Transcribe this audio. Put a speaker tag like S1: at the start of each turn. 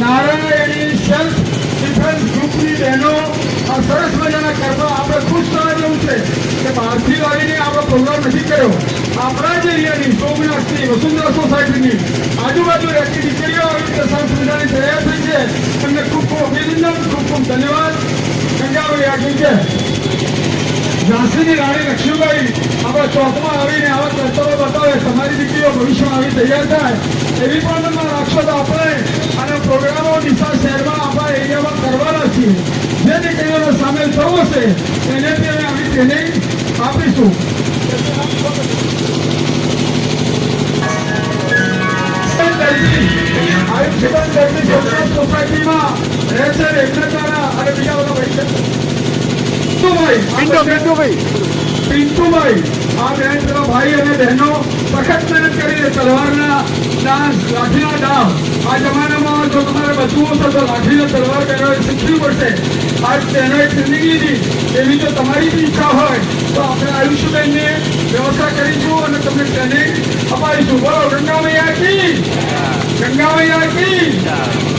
S1: નારાયણી self defence ગ્રુપની બહેનો આ સરસ મજાના ગરબા આપણે ખુશ થવા જેવું છે કે બહારથી આવીને આપણો પ્રોગ્રામ નથી કર્યો. આપણા જ એરિયાની સોમનાથની વસુંધરા સોસાયટીની આજુબાજુ રહેતી દીકરીઓ આવી રીતે સરસ મજાની તૈયાર થઈ છે. તમને ખૂબ ખૂબ અભિનંદન, ખૂબ ખૂબ ધન્યવાદ. ગંગાભાઈ આગળ છે ઝાંસીની રાણી લક્ષ્મીબાઈ આપણા ચોકમાં આવીને આવા કરતબો બતાવે. તમારી દીકરીઓ ભવિષ્યમાં આવી તૈયાર થાય એવી પણ મનમાં રાખશો તો આપણે અને પ્રોગ્રામો ડીસા શહેરમાં આપણા એરિયામાં કરવાના છીએ. જે દીકરીઓને સામેલ થવું હશે એને બી અમે આવી ટ્રેનિંગ આપીશું. સોસાયટીમાં રહે છે રેખનાથાના અને બીજા બધા ભાઈ પિન્ટુભાઈ આ બેન પેલો ભાઈ અને બહેનો સખત મહેનત કરીને તલવારના ડાન્સ, લાઠીના ડાન્સ. આ જમાનામાં જો તમારે બચવું હશે તો લાઠીને તલવાર બહેનોએ શીખવી પડશે. આ બહેનોએ ટ્રેનિંગ લીધી. એવી જો તમારી બી ઈચ્છા હોય તો આપણે આયુષબેનને વ્યવસ્થા કરીશું અને તમને ટ્રેનિંગ અપાવીશું. બોલો ગંગા મૈયા કી, ગંગા મૈયા કી.